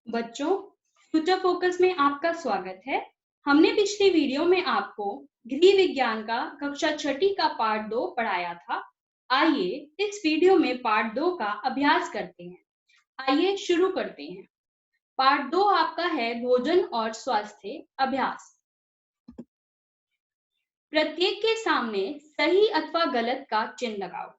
बच्चों, future focus में आपका स्वागत है। हमने पिछली वीडियो में आपको गृह विज्ञान का कक्षा छठी का पार्ट 2 पढ़ाया था। आइए इस वीडियो में पार्ट 2 का अभ्यास करते हैं। आइए शुरू करते हैं। पार्ट 2 आपका है भोजन और स्वास्थ्य अभ्यास। प्रत्येक के सामने सही अथवा गलत का चिन्ह लगाओ।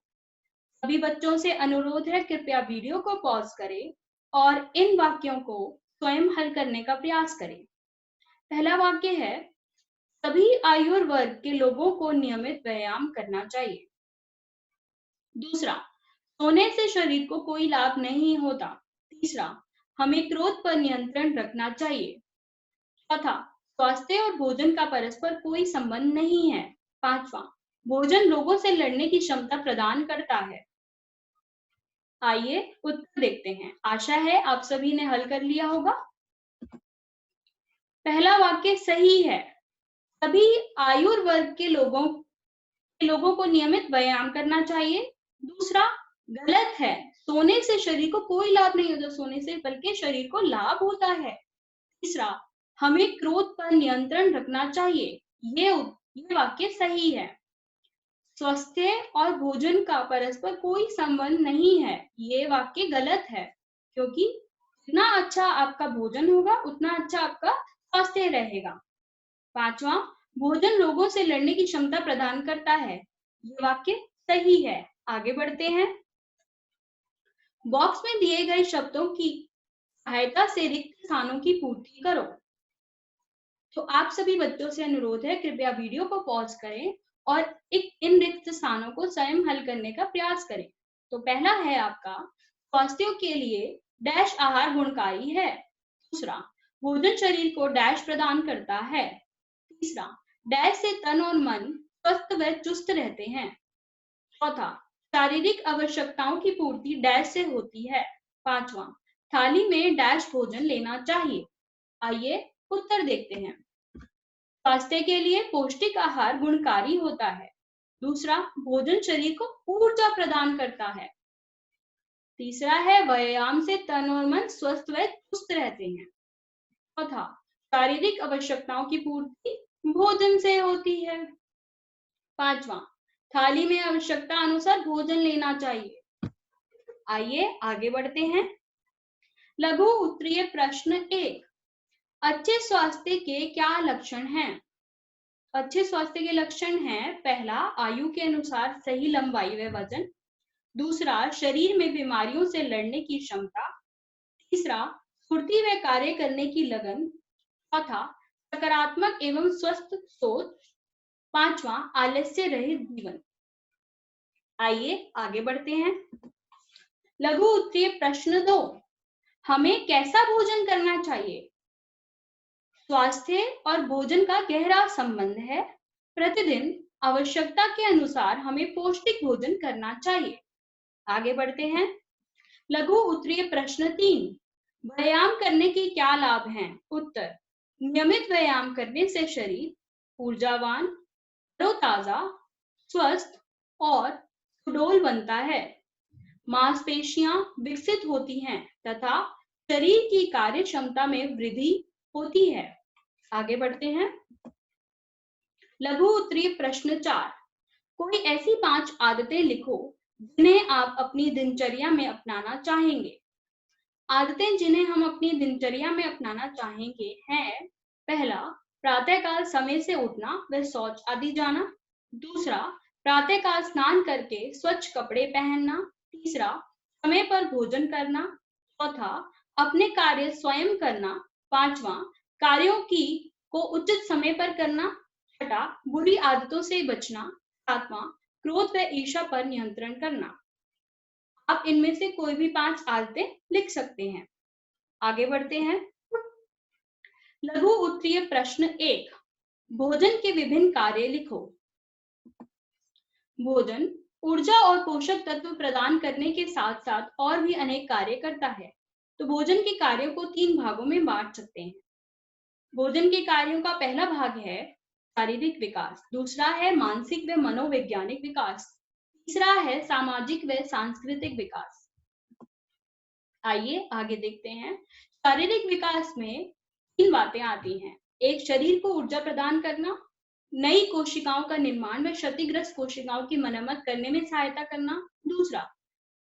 सभी बच्चों से अनुरोध है, कृपया वीडियो को पॉज करें और इन वाक्यों को स्वयं हल करने का प्रयास करें। पहला वाक्य है, सभी आयु वर्ग के लोगों को नियमित व्यायाम करना चाहिए। दूसरा, सोने से शरीर को कोई लाभ नहीं होता। तीसरा, हमें क्रोध पर नियंत्रण रखना चाहिए। चौथा, स्वास्थ्य और भोजन का परस्पर कोई संबंध नहीं है। पांचवा, भोजन रोगों से लड़ने की क्षमता प्रदान करता है। आइए उत्तर देखते हैं। आशा है आप सभी ने हल कर लिया होगा। पहला वाक्य सही है, सभी आयु वर्ग के लोगों को नियमित व्यायाम करना चाहिए। दूसरा गलत है, सोने से शरीर को कोई लाभ नहीं होता, सोने से बल्कि शरीर को लाभ होता है। तीसरा, हमें क्रोध पर नियंत्रण रखना चाहिए। ये वाक्य सही है। स्वास्थ्य और भोजन का परस्पर कोई संबंध नहीं है, ये वाक्य गलत है, क्योंकि जितना अच्छा आपका भोजन होगा उतना अच्छा आपका स्वास्थ्य रहेगा। पांचवा, भोजन रोगों से लड़ने की क्षमता प्रदान करता है, ये वाक्य सही है। आगे बढ़ते हैं। बॉक्स में दिए गए शब्दों की सहायता से रिक्त स्थानों की पूर्ति करो। तो आप सभी बच्चों से अनुरोध है, कृपया वीडियो को पॉज करें और इन रिक्त स्थानों को स्वयं हल करने का प्रयास करें। तो पहला है आपका, स्वास्थ्य के लिए डैश आहार गुणकारी है। दूसरा, भोजन शरीर को डैश प्रदान करता है। तीसरा, डैश से तन और मन स्वस्थ व चुस्त रहते हैं। चौथा, शारीरिक आवश्यकताओं की पूर्ति डैश से होती है। पांचवा, थाली में डैश भोजन लेना चाहिए। आइए उत्तर देखते हैं। स्वास्थ्य के लिए पौष्टिक आहार गुणकारी होता है। दूसरा, भोजन शरीर को ऊर्जा प्रदान करता है। तीसरा है, व्यायाम से तन और मन स्वस्थ व चुस्त रहते हैं। चौथा, शारीरिक आवश्यकताओं की पूर्ति भोजन से होती है। पांचवा, थाली में आवश्यकता अनुसार भोजन लेना चाहिए। आइए आगे बढ़ते हैं। लघु उत्तरीय प्रश्न 1, अच्छे स्वास्थ्य के क्या लक्षण हैं? अच्छे स्वास्थ्य के लक्षण हैं, पहला, आयु के अनुसार सही लंबाई व वजन। दूसरा, शरीर में बीमारियों से लड़ने की क्षमता। तीसरा, फुर्ती व कार्य करने की लगन। चौथा, सकारात्मक एवं स्वस्थ सोच। पांचवा, आलस्य रहित जीवन। आइए आगे बढ़ते हैं। लघु उत्तरीय प्रश्न 2, हमें कैसा भोजन करना चाहिए? स्वास्थ्य और भोजन का गहरा संबंध है। प्रतिदिन आवश्यकता के अनुसार हमें पौष्टिक भोजन करना चाहिए। आगे बढ़ते हैं। लघु उत्तरीय प्रश्न 3, व्यायाम करने के क्या लाभ हैं? उत्तर, नियमित व्यायाम करने से शरीर ऊर्जावान, तरोताजा, स्वस्थ और सुडौल बनता है। मांसपेशियां विकसित होती हैं तथा शरीर की कार्य क्षमता में वृद्धि होती है। आगे बढ़ते हैं। लघु उत्तरीय प्रश्न 4, कोई ऐसी 5 आदतें लिखो जिन्हें आप अपनी दिनचर्या में अपनाना चाहेंगे। आदतें जिन्हें हम अपनी दिनचर्या में अपनाना चाहेंगे हैं, पहला, प्रातःकाल समय से उठना व शौच आदि जाना। दूसरा, प्रातःकाल स्नान करके स्वच्छ कपड़े पहनना। तीसरा, समय पर भोजन करना। चौथा, अपने कार्य स्वयं करना। पांचवा, कार्यों को उचित समय पर करना। छठा, बुरी आदतों से बचना। सातवां, क्रोध व ईर्ष्या पर नियंत्रण करना। आप इनमें से कोई भी 5 आदतें लिख सकते हैं। आगे बढ़ते हैं। लघु उत्तरीय प्रश्न 1, भोजन के विभिन्न कार्य लिखो। भोजन ऊर्जा और पोषक तत्व प्रदान करने के साथ साथ और भी अनेक कार्य करता है। तो भोजन के कार्यों को 3 भागों में बांट सकते हैं। भोजन के कार्यों का पहला भाग है शारीरिक विकास, दूसरा है मानसिक व मनोवैज्ञानिक विकास, तीसरा है सामाजिक व सांस्कृतिक विकास। आइए आगे देखते हैं। शारीरिक विकास में 3 बातें आती हैं। एक, शरीर को ऊर्जा प्रदान करना, नई कोशिकाओं का निर्माण व क्षतिग्रस्त कोशिकाओं की मरम्मत करने में सहायता करना। दूसरा,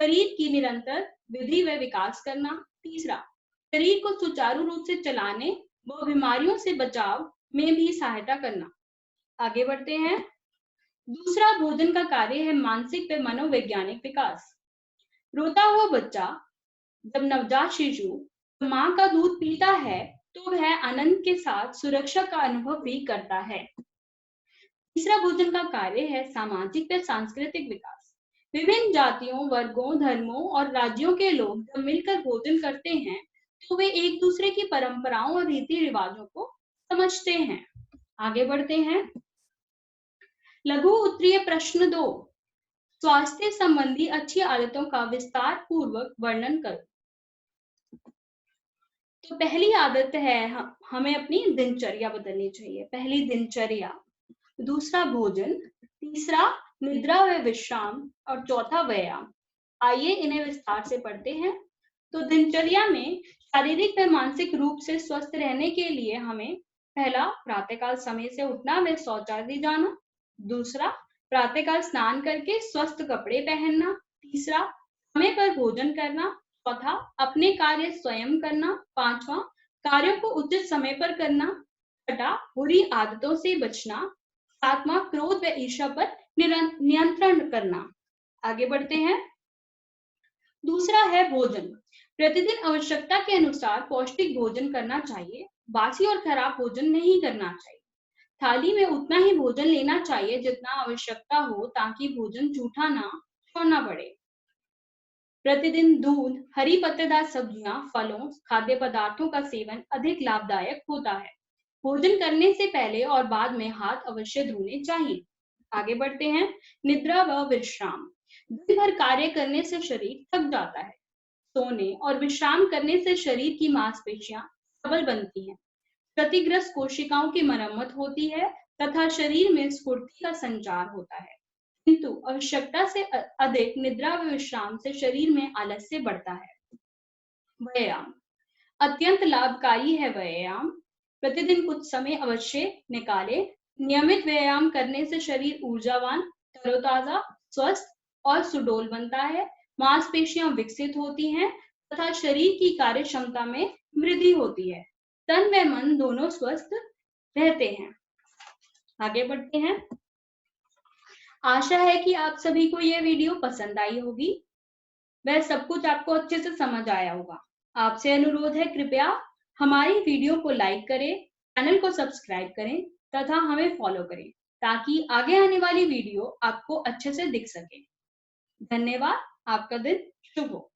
शरीर की निरंतर वृद्धि व विकास करना। तीसरा, शरीर को सुचारू रूप से चलाने व बीमारियों से बचाव में भी सहायता करना। आगे बढ़ते हैं। दूसरा, भोजन का कार्य है मानसिक व मनोवैज्ञानिक विकास। रोता हुआ बच्चा जब नवजात शिशु माँ का दूध पीता है तो वह आनंद के साथ सुरक्षा का अनुभव भी करता है। तीसरा भोजन का कार्य है सामाजिक व सांस्कृतिक विकास। विभिन्न जातियों, वर्गों, धर्मों और राज्यों के लोग जब मिलकर भोजन करते हैं तो वे एक दूसरे की परंपराओं और रीति रिवाजों को समझते हैं। आगे बढ़ते हैं। लघु उत्तरीय प्रश्न 2, स्वास्थ्य संबंधी अच्छी आदतों का विस्तार पूर्वक वर्णन करो। तो पहली आदत है हमें अपनी दिनचर्या बदलनी चाहिए। पहली, दिनचर्या। दूसरा, भोजन। तीसरा, निद्रा व विश्राम। और चौथा, व्यायाम। आइए इन्हें विस्तार से पढ़ते हैं। तो दिनचर्या में शारीरिक व मानसिक रूप से स्वस्थ रहने के लिए हमें पहला, प्रातःकाल समय से उठना व शौचालय जाना। दूसरा, प्रातःकाल स्नान करके स्वस्थ कपड़े पहनना। तीसरा, समय पर भोजन करना। चौथा, अपने कार्य स्वयं करना। पांचवा, कार्यों को उचित समय पर करना। छठा, बुरी आदतों से बचना। सातवां, क्रोध व ईर्ष्या पर नियंत्रण करना। आगे बढ़ते हैं। दूसरा है भोजन। प्रतिदिन आवश्यकता के अनुसार पौष्टिक भोजन करना चाहिए। बासी और खराब भोजन नहीं करना चाहिए। थाली में उतना ही भोजन लेना चाहिए जितना आवश्यकता हो, ताकि भोजन जूठा ना छोड़ना पड़े। प्रतिदिन दूध, हरी पत्तेदार सब्जियां, फलों, खाद्य पदार्थों का सेवन अधिक लाभदायक होता है। भोजन करने से पहले और बाद में हाथ अवश्य धोने चाहिए। आगे बढ़ते हैं। निद्रा व विश्राम। दिन भर कार्य करने से शरीर थक जाता है। सोने और विश्राम करने से शरीर की मांसपेशियां सबल बनती हैं, क्षतिग्रस्त कोशिकाओं की मरम्मत होती है तथा शरीर में स्फूर्ति का संचार होता है। किंतु आवश्यकता से अधिक निद्रा व विश्राम से शरीर में आलस्य बढ़ता है। व्यायाम अत्यंत लाभकारी है। व्यायाम प्रतिदिन कुछ समय अवश्य निकाले। नियमित व्यायाम करने से शरीर ऊर्जावान, तरोताजा, स्वस्थ और सुडौल बनता है। मांसपेशियां विकसित होती हैं तथा शरीर की कार्य क्षमता में वृद्धि होती है। तन व मन दोनों स्वस्थ रहते हैं। आगे बढ़ते हैं। आशा है कि आप सभी को यह वीडियो पसंद आई होगी, वह सब कुछ आपको अच्छे से समझ आया होगा। आपसे अनुरोध है, कृपया हमारी वीडियो को लाइक करें, चैनल को सब्सक्राइब करें तथा हमें फॉलो करें, ताकि आगे आने वाली वीडियो आपको अच्छे से दिख सके। धन्यवाद। आपका दिन शुभ हो।